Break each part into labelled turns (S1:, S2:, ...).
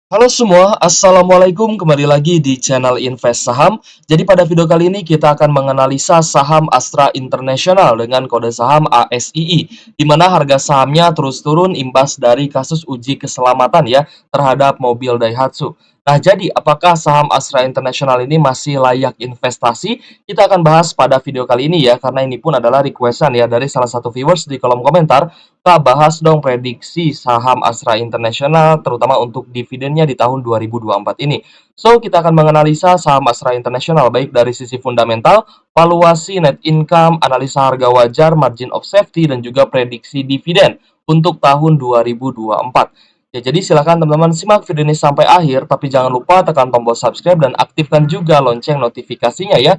S1: Halo semua, Assalamualaikum. Kembali lagi di channel Invest Saham. Jadi pada video kali ini kita akan menganalisa saham Astra International dengan kode saham ASII, di mana harga sahamnya terus turun imbas dari kasus uji keselamatan ya terhadap mobil Daihatsu. Nah, jadi apakah saham Astra International ini masih layak investasi? Kita akan bahas pada video kali ini ya, karena ini pun adalah requestan ya dari salah satu viewers di kolom komentar. Kita bahas dong prediksi saham Astra International, terutama untuk dividennya di tahun 2024 ini. So, kita akan menganalisa saham Astra International baik dari sisi fundamental, valuasi, net income, analisa harga wajar, margin of safety, dan juga prediksi dividen untuk tahun 2024. Ya, jadi silakan teman-teman simak video ini sampai akhir, tapi jangan lupa tekan tombol subscribe dan aktifkan juga lonceng notifikasinya ya.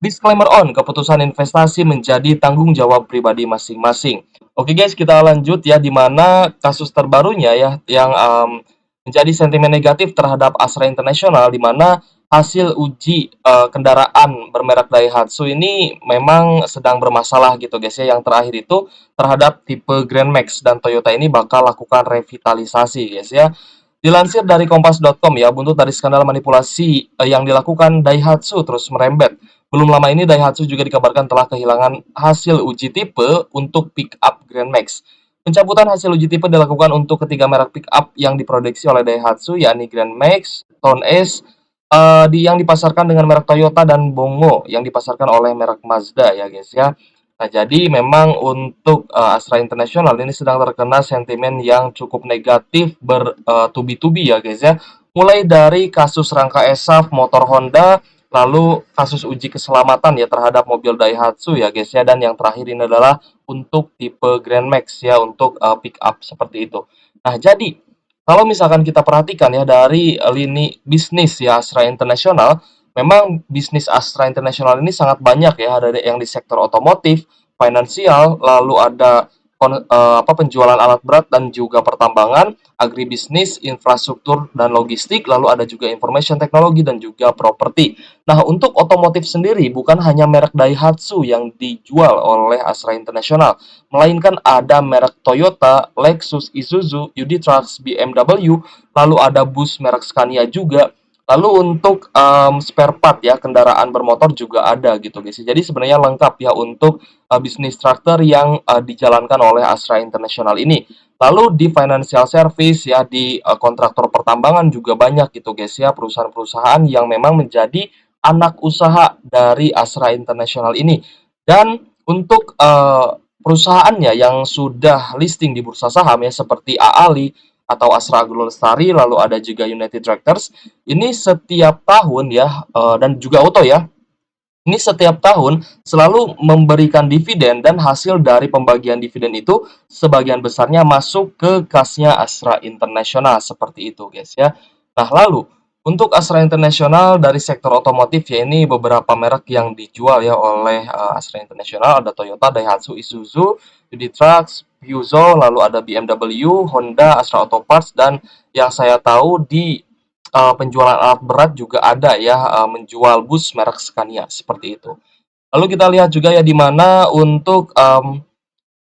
S1: Disclaimer on, keputusan investasi menjadi tanggung jawab pribadi masing-masing. Oke guys, kita lanjut ya, di mana kasus terbarunya ya yang menjadi sentimen negatif terhadap Astra International, di mana hasil uji kendaraan bermerek Daihatsu ini memang sedang bermasalah gitu guys ya. Yang terakhir itu terhadap tipe Grand Max, dan Toyota ini bakal lakukan revitalisasi guys ya. Dilansir dari Kompas.com ya, buntut dari skandal manipulasi yang dilakukan Daihatsu terus merembet. Belum lama ini Daihatsu juga dikabarkan telah kehilangan hasil uji tipe untuk pick-up Grand Max. Pencabutan hasil uji tipe dilakukan untuk ketiga merek pick-up yang diproduksi oleh Daihatsu, yakni Grand Max, Town Ace, yang dipasarkan dengan merek Toyota, dan Bongo yang dipasarkan oleh merek Mazda ya guys ya. Nah, jadi memang untuk Astra International ini sedang terkena sentimen yang cukup negatif bertubi-tubi ya guys ya. Mulai dari kasus rangka ESAF motor Honda, lalu kasus uji keselamatan ya terhadap mobil Daihatsu ya guys ya, dan yang terakhir ini adalah untuk tipe Grand Max ya untuk pick up seperti itu. Nah, jadi kalau misalkan kita perhatikan ya dari lini bisnis ya Astra International, memang bisnis Astra International ini sangat banyak ya, ada yang di sektor otomotif, finansial, lalu ada penjualan alat berat dan juga pertambangan, agribisnis, infrastruktur dan logistik, lalu ada juga information technology dan juga properti. Nah, untuk otomotif sendiri bukan hanya merek Daihatsu yang dijual oleh Astra International, melainkan ada merek Toyota, Lexus, Isuzu, UD Trucks, BMW, lalu ada bus merek Scania juga. Lalu untuk spare part ya kendaraan bermotor juga ada gitu guys. Jadi sebenarnya lengkap ya untuk bisnis traktor yang dijalankan oleh Astra International ini. Lalu di financial service ya di kontraktor pertambangan juga banyak gitu guys ya, perusahaan-perusahaan yang memang menjadi anak usaha dari Astra International ini. Dan untuk perusahaannya yang sudah listing di bursa saham ya seperti AALI atau Astra Agro Lestari, lalu ada juga United Tractors. Ini setiap tahun ya, dan juga Auto ya, ini setiap tahun selalu memberikan dividen, dan hasil dari pembagian dividen itu sebagian besarnya masuk ke kasnya Astra International seperti itu guys ya. Nah, lalu untuk Astra International dari sektor otomotif ya, ini beberapa merek yang dijual ya oleh Astra International, ada Toyota, Daihatsu, Isuzu, UD Trucks, Peugeot, lalu ada BMW, Honda, Astra Auto Parts, dan yang saya tahu di penjualan alat berat juga ada ya, menjual bus merek Scania seperti itu. Lalu kita lihat juga ya di mana untuk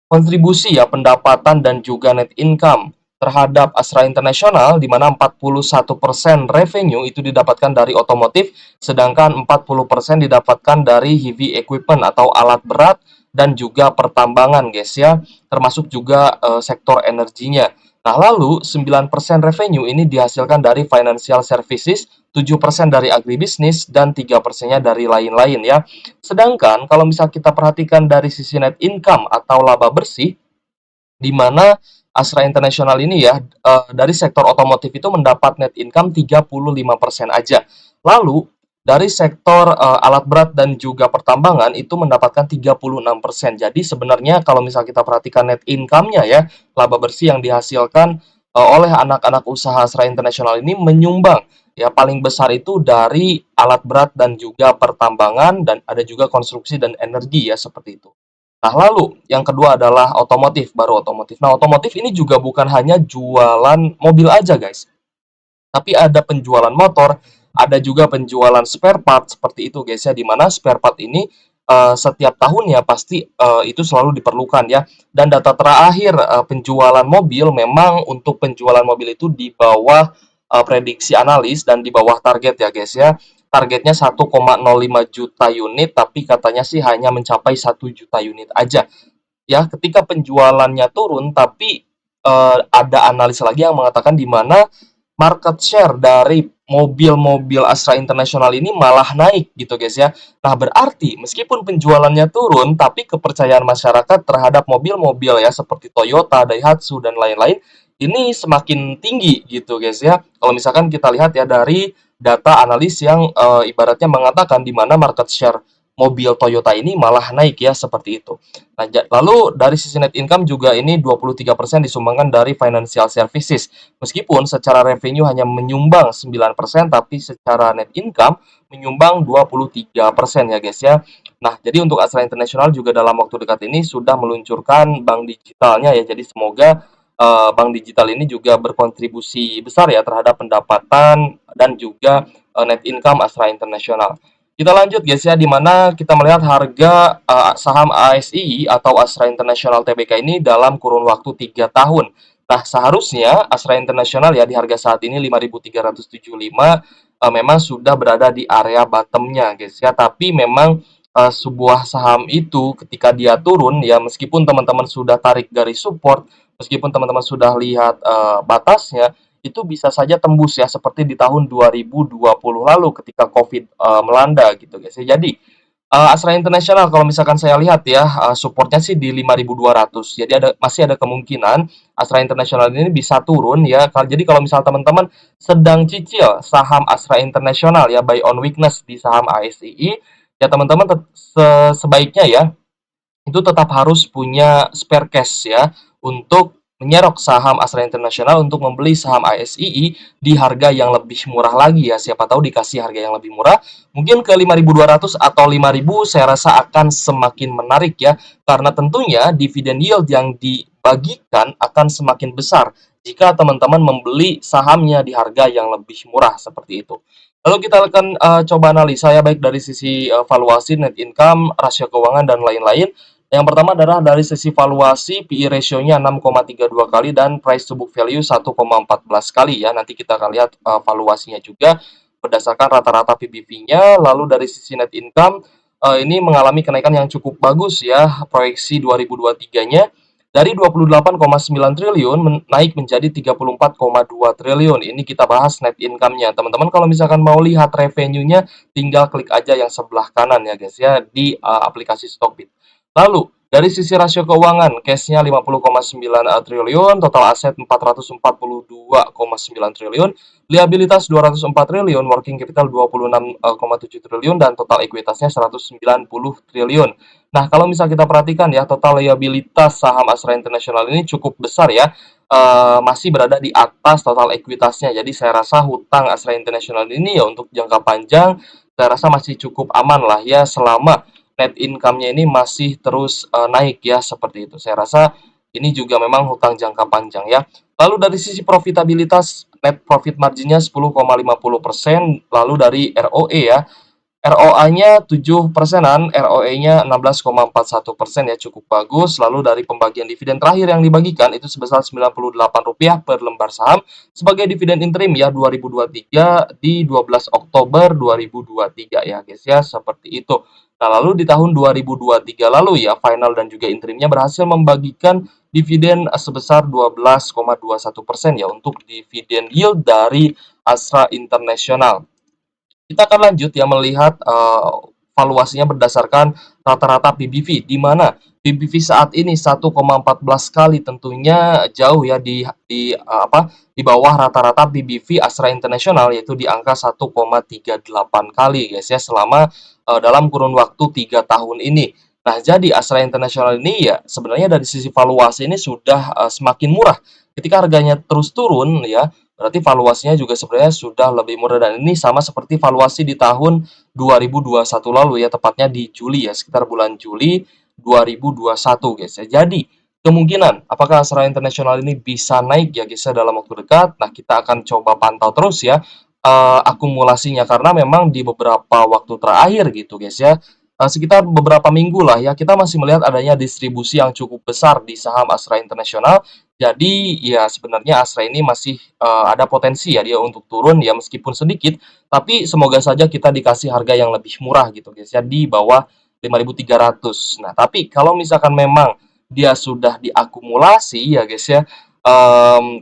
S1: kontribusi ya pendapatan dan juga net income terhadap Astra International, di mana 41% revenue itu didapatkan dari otomotif, sedangkan 40% didapatkan dari heavy equipment atau alat berat dan juga pertambangan guys ya, termasuk juga sektor energinya. Nah, lalu 9% revenue ini dihasilkan dari financial services, 7% dari agribisnis, dan 3%-nya dari lain-lain ya. Sedangkan kalau misal kita perhatikan dari sisi net income atau laba bersih, di mana Astra International ini ya dari sektor otomotif itu mendapat net income 35% aja. Lalu dari sektor alat berat dan juga pertambangan itu mendapatkan 36%. Jadi sebenarnya kalau misal kita perhatikan net income-nya ya, laba bersih yang dihasilkan oleh anak-anak usaha Astra International ini menyumbang ya paling besar itu dari alat berat dan juga pertambangan, dan ada juga konstruksi dan energi ya seperti itu. Nah, lalu yang kedua adalah otomotif, baru otomotif. Nah, otomotif ini juga bukan hanya jualan mobil aja, guys. Tapi ada penjualan motor, ada juga penjualan spare part seperti itu, guys ya. Di mana spare part ini setiap tahunnya pasti itu selalu diperlukan ya. Dan data terakhir penjualan mobil, memang untuk penjualan mobil itu di bawah prediksi analis dan di bawah target ya guys ya. Targetnya 1,05 juta unit, tapi katanya sih hanya mencapai 1 juta unit aja. Ya, ketika penjualannya turun, tapi ada analis lagi yang mengatakan di mana market share dari mobil-mobil Astra International ini malah naik gitu guys ya. Nah, berarti meskipun penjualannya turun, tapi kepercayaan masyarakat terhadap mobil-mobil ya seperti Toyota, Daihatsu dan lain-lain ini semakin tinggi gitu guys ya. Kalau misalkan kita lihat ya dari data analis yang ibaratnya mengatakan di mana market share mobil Toyota ini malah naik ya seperti itu. Nah, lalu dari sisi net income juga ini 23% disumbangkan dari financial services. Meskipun secara revenue hanya menyumbang 9%, tapi secara net income menyumbang 23% ya guys ya. Nah, jadi untuk Astra International juga dalam waktu dekat ini sudah meluncurkan bank digitalnya ya. Jadi semoga bank digital ini juga berkontribusi besar ya terhadap pendapatan dan juga net income Astra International. Kita lanjut guys ya, di mana kita melihat harga saham ASI atau Astra International Tbk ini dalam kurun waktu 3 tahun. Nah, seharusnya Astra International ya di harga saat ini 5.375 memang sudah berada di area bottomnya guys ya. Tapi memang sebuah saham itu ketika dia turun ya, meskipun teman-teman sudah tarik garis support, meskipun teman-teman sudah lihat batasnya, itu bisa saja tembus ya seperti di tahun 2020 lalu ketika Covid melanda gitu guys ya. Jadi Astra International kalau misalkan saya lihat ya supportnya sih di 5.200. Jadi masih ada kemungkinan Astra International ini bisa turun ya. Jadi kalau misal teman-teman sedang cicil saham Astra International ya buy on weakness di saham ASII ya teman-teman sebaiknya ya itu tetap harus punya spare cash ya untuk menyerok saham Astra International untuk membeli saham ASII di harga yang lebih murah lagi ya. Siapa tahu dikasih harga yang lebih murah, mungkin ke 5.200 atau 5.000 saya rasa akan semakin menarik ya. Karena tentunya dividen yield yang dibagikan akan semakin besar jika teman-teman membeli sahamnya di harga yang lebih murah seperti itu. Lalu kita akan coba analisa ya baik dari sisi valuasi, net income, rasio keuangan dan lain-lain. Yang pertama adalah dari sisi valuasi, PE ratio-nya 6,32 kali dan price to book value 1,14 kali ya. Nanti kita akan lihat valuasinya juga berdasarkan rata-rata PBV-nya. Lalu dari sisi net income ini mengalami kenaikan yang cukup bagus ya. Proyeksi 2023-nya dari 28,9 triliun naik menjadi 34,2 triliun. Ini kita bahas net income-nya. Teman-teman kalau misalkan mau lihat revenue-nya tinggal klik aja yang sebelah kanan ya guys ya di aplikasi Stockbit. Lalu, dari sisi rasio keuangan, cash-nya 50,9 triliun, total aset 442,9 triliun, liabilitas 204 triliun, working capital 26,7 triliun, dan total ekuitasnya 190 triliun. Nah, kalau misal kita perhatikan ya, total liabilitas saham Astra International ini cukup besar ya, masih berada di atas total ekuitasnya. Jadi saya rasa hutang Astra International ini ya untuk jangka panjang, saya rasa masih cukup aman lah ya selama net income-nya ini masih terus naik ya seperti itu. Saya rasa ini juga memang hutang jangka panjang ya. Lalu dari sisi profitabilitas net profit marginnya 10,50%, lalu dari ROE ya. ROA-nya 7%-an, ROE-nya 16,41% ya cukup bagus. Lalu dari pembagian dividen terakhir yang dibagikan itu sebesar Rp98 per lembar saham sebagai dividen interim ya 2023 di 12 Oktober 2023 ya guys ya seperti itu. Nah, lalu di tahun 2023 lalu ya final dan juga interimnya berhasil membagikan dividen sebesar 12,21% ya untuk dividen yield dari Astra International. Kita akan lanjut ya melihat valuasinya berdasarkan rata-rata PBV di mana PBV saat ini 1,14 kali tentunya jauh ya di bawah rata-rata PBV Astra International yaitu di angka 1,38 kali guys ya selama dalam kurun waktu 3 tahun ini. Nah, jadi Astra International ini ya sebenarnya dari sisi valuasi ini sudah semakin murah. Ketika harganya terus turun ya, berarti valuasinya juga sebenarnya sudah lebih murah dan ini sama seperti valuasi di tahun 2021 lalu ya, tepatnya di Juli ya, sekitar bulan Juli 2021 guys ya. Jadi, kemungkinan apakah Astra International ini bisa naik ya guys ya dalam waktu dekat. Nah, kita akan coba pantau terus ya akumulasinya karena memang di beberapa waktu terakhir gitu guys ya sekitar beberapa minggu lah ya, kita masih melihat adanya distribusi yang cukup besar di saham Astra International. Jadi ya sebenarnya Astra ini masih ada potensi ya dia untuk turun ya meskipun sedikit, tapi semoga saja kita dikasih harga yang lebih murah gitu guys ya di bawah 5.300. Nah, tapi kalau misalkan memang dia sudah diakumulasi ya guys ya,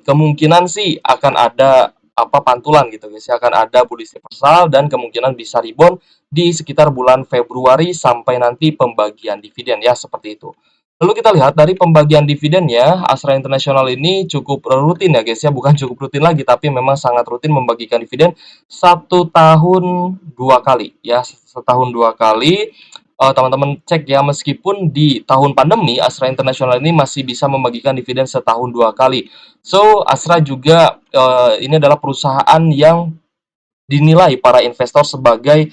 S1: kemungkinan sih akan ada pantulan gitu guys ya, akan ada bullish reversal dan kemungkinan bisa rebound di sekitar bulan Februari sampai nanti pembagian dividen ya seperti itu. Lalu kita lihat dari pembagian dividennya, Astra International ini cukup rutin ya guys ya, bukan cukup rutin lagi tapi memang sangat rutin membagikan dividen 1 tahun 2 kali ya, setahun 2 kali. Teman-teman cek ya, meskipun di tahun pandemi Astra International ini masih bisa membagikan dividen setahun 2 kali. So Astra juga ini adalah perusahaan yang dinilai para investor sebagai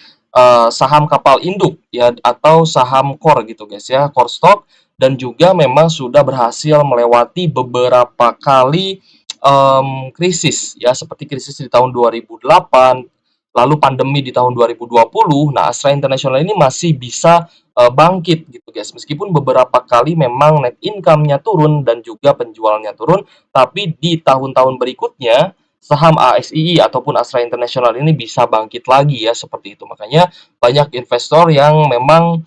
S1: saham kapal induk ya atau saham core gitu guys ya, core stock, dan juga memang sudah berhasil melewati beberapa kali krisis ya seperti krisis di tahun 2008, lalu pandemi di tahun 2020. Nah, Astra International ini masih bisa bangkit gitu guys. Meskipun beberapa kali memang net income-nya turun dan juga penjualannya turun, tapi di tahun-tahun berikutnya saham ASII ataupun Astra International ini bisa bangkit lagi ya seperti itu. Makanya banyak investor yang memang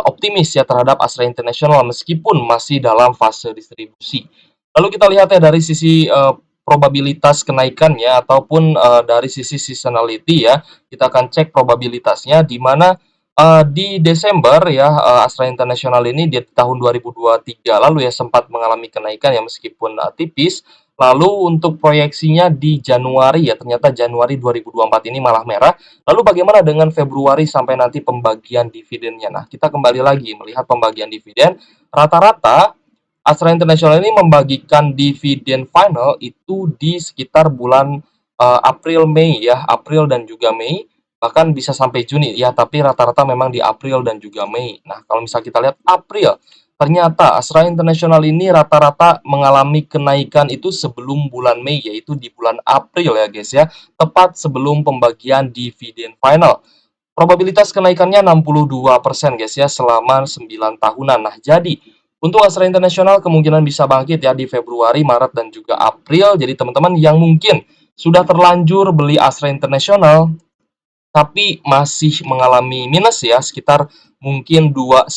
S1: optimis ya terhadap Astra International meskipun masih dalam fase distribusi. Lalu kita lihat ya dari sisi probabilitas kenaikannya ataupun dari sisi seasonality ya. Kita akan cek probabilitasnya di mana di Desember ya Astra International ini di tahun 2023 lalu ya sempat mengalami kenaikan ya meskipun tipis. Lalu untuk proyeksinya di Januari ya, ternyata Januari 2024 ini malah merah. Lalu bagaimana dengan Februari sampai nanti pembagian dividennya? Nah, kita kembali lagi melihat pembagian dividen. Rata-rata Astra International ini membagikan dividen final itu di sekitar bulan April Mei ya, April dan juga Mei, bahkan bisa sampai Juni ya, tapi rata-rata memang di April dan juga Mei. Nah, kalau misalnya kita lihat April, ternyata Astra International ini rata-rata mengalami kenaikan itu sebelum bulan Mei, yaitu di bulan April ya guys ya, tepat sebelum pembagian dividen final. Probabilitas kenaikannya 62% guys ya selama 9 tahunan. Nah, jadi untuk Astra International kemungkinan bisa bangkit ya di Februari, Maret, dan juga April. Jadi teman-teman yang mungkin sudah terlanjur beli Astra International tapi masih mengalami minus ya sekitar mungkin 2-3%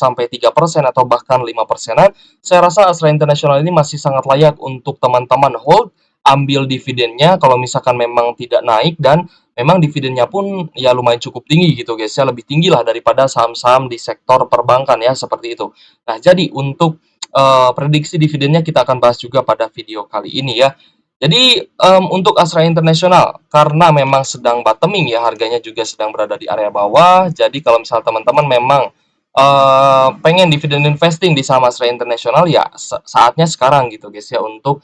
S1: atau bahkan 5%-an. Saya rasa Astra International ini masih sangat layak untuk teman-teman hold, ambil dividennya kalau misalkan memang tidak naik dan memang dividennya pun ya lumayan cukup tinggi gitu guys ya, lebih tinggi lah daripada saham-saham di sektor perbankan ya seperti itu. Nah, jadi untuk prediksi dividennya kita akan bahas juga pada video kali ini ya. Jadi untuk Astra International karena memang sedang bottoming ya, harganya juga sedang berada di area bawah. Jadi kalau misalnya teman-teman memang pengen dividen investing di saham Astra International ya saatnya sekarang gitu guys ya untuk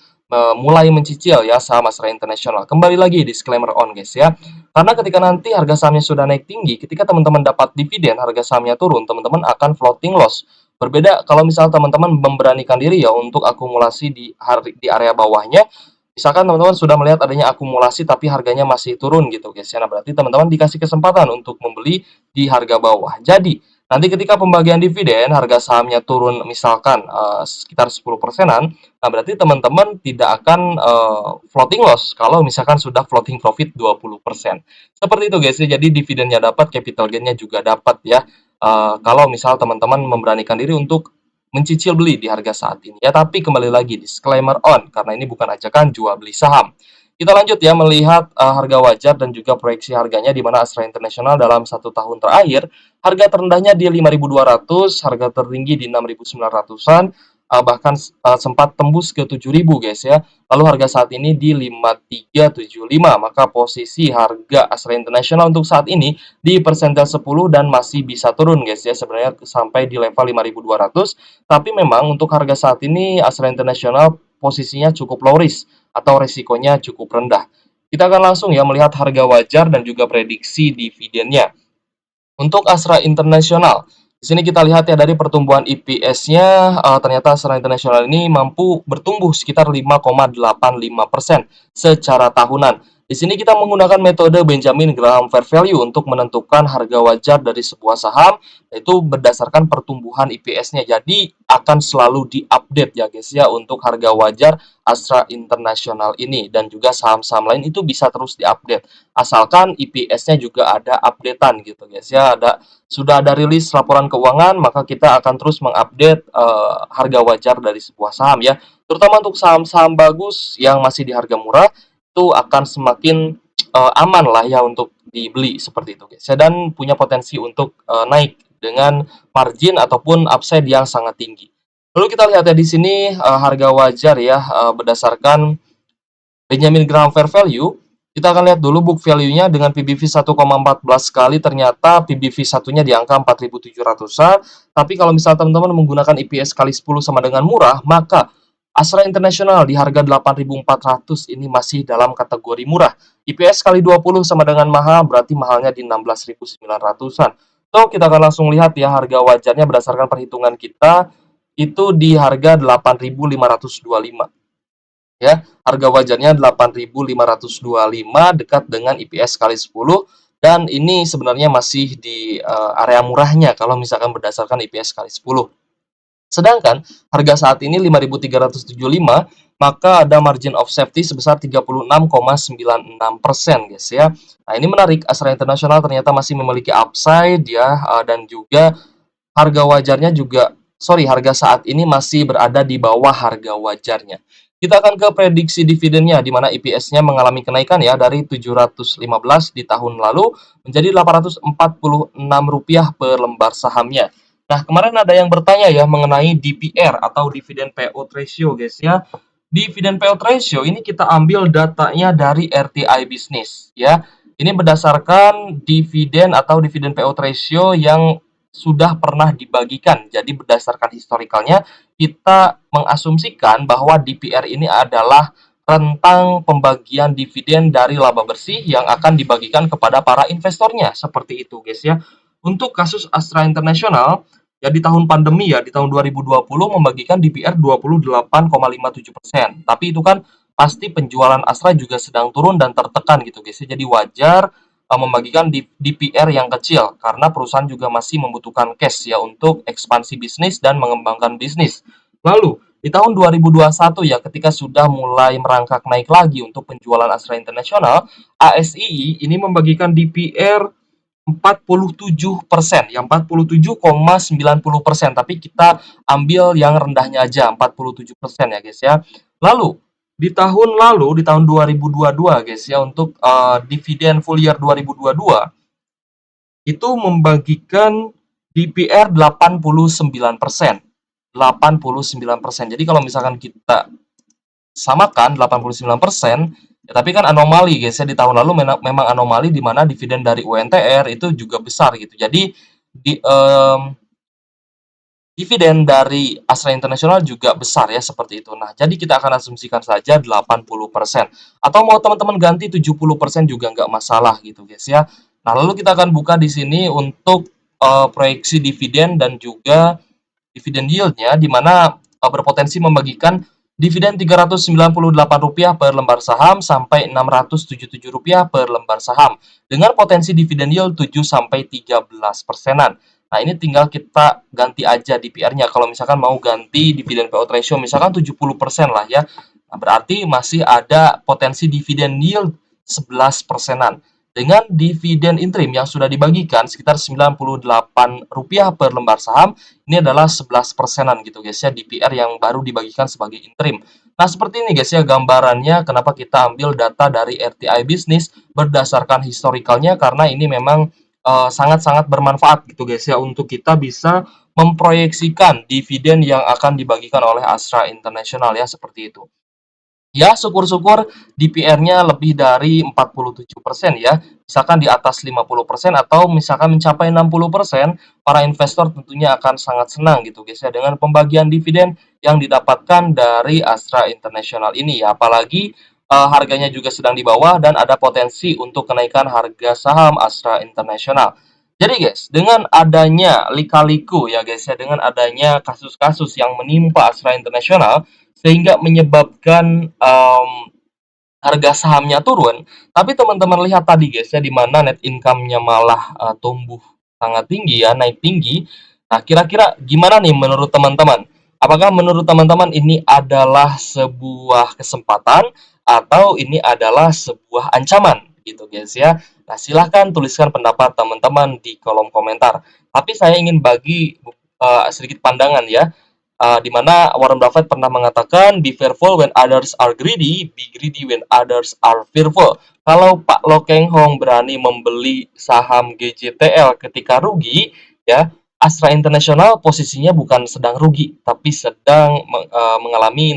S1: mulai mencicil ya saham Astra International. Kembali lagi disclaimer on guys ya. Karena ketika nanti harga sahamnya sudah naik tinggi, ketika teman-teman dapat dividen, harga sahamnya turun, teman-teman akan floating loss. Berbeda kalau misal teman-teman memberanikan diri ya untuk akumulasi di area bawahnya. Misalkan teman-teman sudah melihat adanya akumulasi tapi harganya masih turun gitu guys ya. Nah, berarti teman-teman dikasih kesempatan untuk membeli di harga bawah. Jadi, nanti ketika pembagian dividen harga sahamnya turun misalkan sekitar 10%-an, nah berarti teman-teman tidak akan floating loss kalau misalkan sudah floating profit 20%. Seperti itu guys ya. Jadi dividennya dapat, capital gain-nya juga dapat ya. Kalau misal teman-teman memberanikan diri untuk mencicil beli di harga saat ini. Ya, tapi kembali lagi disclaimer on karena ini bukan ajakan jual beli saham. Kita lanjut ya melihat harga wajar dan juga proyeksi harganya di mana Astra International dalam 1 tahun terakhir harga terendahnya di 5.200, harga tertinggi di 6.900-an, bahkan sempat tembus ke 7.000 guys ya. Lalu harga saat ini di 5.375. Maka posisi harga Astra International untuk saat ini di persentil 10 dan masih bisa turun guys ya, sebenarnya sampai di level 5.200. Tapi memang untuk harga saat ini Astra International posisinya cukup low risk atau resikonya cukup rendah. Kita akan langsung ya melihat harga wajar dan juga prediksi dividennya. Untuk Astra International, di sini kita lihat ya dari pertumbuhan EPS-nya, ternyata Astra International ini mampu bertumbuh sekitar 5,85% secara tahunan. Di sini kita menggunakan metode Benjamin Graham Fair Value untuk menentukan harga wajar dari sebuah saham, yaitu berdasarkan pertumbuhan EPS-nya. Jadi akan selalu diupdate ya guys ya untuk harga wajar Astra International ini, dan juga saham-saham lain itu bisa terus diupdate. Asalkan EPS-nya juga ada updatean gitu guys ya. Sudah ada rilis laporan keuangan, maka kita akan terus mengupdate harga wajar dari sebuah saham ya. Terutama untuk saham-saham bagus yang masih di harga murah, itu akan semakin aman lah ya untuk dibeli seperti itu guys ya, dan punya potensi untuk naik dengan margin ataupun upside yang sangat tinggi. Lalu kita lihat ya di sini harga wajar ya berdasarkan Benjamin Graham Fair Value. Kita akan lihat dulu book value-nya dengan PBV 1,14 kali, ternyata PBV satunya di angka 4.700-an. Tapi kalau misalnya teman-teman menggunakan EPS kali 10 sama dengan murah, maka Astra International di harga 8.400 ini masih dalam kategori murah. EPS kali 20 sama dengan mahal, berarti mahalnya di 16.900-an. So, kita akan langsung lihat ya harga wajarnya berdasarkan perhitungan kita, itu di harga 8.525. Ya, harga wajarnya 8.525 dekat dengan EPS kali 10, dan ini sebenarnya masih di area murahnya kalau misalkan berdasarkan EPS kali 10. Sedangkan harga saat ini 5.375, maka ada margin of safety sebesar 36,96% guys ya. Nah, ini menarik, Astra International ternyata masih memiliki upside ya, dan juga harga wajarnya juga, harga saat ini masih berada di bawah harga wajarnya. Kita akan ke prediksi dividennya, di mana EPS-nya mengalami kenaikan ya dari 715 di tahun lalu menjadi Rp846 per lembar sahamnya. Nah, kemarin ada yang bertanya ya mengenai DPR atau Dividend Payout Ratio guys ya. Dividend Payout Ratio ini kita ambil datanya dari RTI Business ya. Ini berdasarkan dividen atau Dividend Payout Ratio yang sudah pernah dibagikan. Jadi berdasarkan historikalnya, kita mengasumsikan bahwa DPR ini adalah rentang pembagian dividen dari laba bersih yang akan dibagikan kepada para investornya. Seperti itu guys ya. Untuk kasus Astra International, ya di tahun pandemi ya, di tahun 2020 membagikan DPR 28,57%. Tapi itu kan pasti penjualan Astra juga sedang turun dan tertekan gitu guys ya. Jadi wajar membagikan DPR yang kecil karena perusahaan juga masih membutuhkan cash ya untuk ekspansi bisnis dan mengembangkan bisnis. Lalu di tahun 2021 ya, ketika sudah mulai merangkak naik lagi untuk penjualan Astra International, ASII ini membagikan DPR 47%, yang 47,90%, tapi kita ambil yang rendahnya aja 47% ya guys ya. Lalu di tahun 2022 guys ya, untuk dividen full year 2022 itu membagikan DPR 89%. 89%. Jadi kalau misalkan kita samakan 89%, ya, tapi kan anomali guys ya, di tahun lalu memang anomali di mana dividen dari UNTR itu juga besar gitu. Jadi dividen dari Astra International juga besar ya, seperti itu. Nah, jadi kita akan asumsikan saja 80%. Atau mau teman-teman ganti 70% juga nggak masalah gitu guys ya. Nah, lalu kita akan buka di sini untuk proyeksi dividen dan juga dividen yield-nya, di mana berpotensi membagikan dividen Rp398 per lembar saham sampai Rp677 per lembar saham dengan potensi dividen yield 7-13%-an. Nah, ini tinggal kita ganti aja DPR-nya. Kalau misalkan mau ganti dividen payout ratio misalkan 70% lah ya. Nah, berarti masih ada potensi dividen yield 11%-an. Dengan dividen interim yang sudah dibagikan sekitar Rp98 per lembar saham, ini adalah 11%-an gitu guys ya, DPR yang baru dibagikan sebagai interim. Nah, seperti ini guys ya gambarannya kenapa kita ambil data dari RTI Business berdasarkan historikalnya, karena ini memang sangat-sangat bermanfaat gitu guys ya untuk kita bisa memproyeksikan dividen yang akan dibagikan oleh Astra International ya, seperti itu. Ya, syukur-syukur DPR-nya lebih dari 47% ya. Misalkan di atas 50% atau misalkan mencapai 60%, para investor tentunya akan sangat senang gitu guys ya dengan pembagian dividen yang didapatkan dari Astra International ini ya. Apalagi harganya juga sedang di bawah dan ada potensi untuk kenaikan harga saham Astra International. Jadi guys, dengan adanya lika-liku ya guys ya, dengan adanya kasus-kasus yang menimpa Astra International, sehingga menyebabkan harga sahamnya turun, tapi teman-teman lihat tadi guys ya, di mana net income-nya malah tumbuh sangat tinggi ya, naik tinggi. Nah, kira-kira gimana nih menurut teman-teman? Apakah menurut teman-teman ini adalah sebuah kesempatan atau ini adalah sebuah ancaman gitu guys ya? Nah, silahkan tuliskan pendapat teman-teman di kolom komentar. Tapi saya ingin bagi sedikit pandangan ya, di mana Warren Buffett pernah mengatakan, "Be fearful when others are greedy, be greedy when others are fearful." Kalau Pak Lo Keng Hong berani membeli saham GJTL ketika rugi, ya, Astra International posisinya bukan sedang rugi, tapi sedang mengalami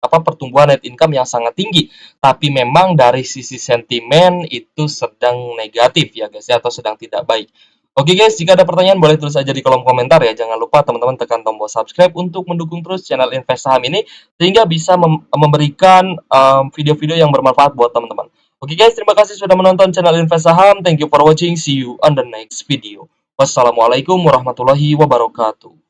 S1: pertumbuhan net income yang sangat tinggi. Tapi memang dari sisi sentimen itu sedang negatif ya guys ya, atau sedang tidak baik. Oke guys, jika ada pertanyaan boleh tulis aja di kolom komentar ya. Jangan lupa teman-teman tekan tombol subscribe untuk mendukung terus channel Invest Saham ini sehingga bisa memberikan video-video yang bermanfaat buat teman-teman. Oke guys, terima kasih sudah menonton channel Invest Saham. Thank you for watching. See you on the next video. Wassalamualaikum warahmatullahi wabarakatuh.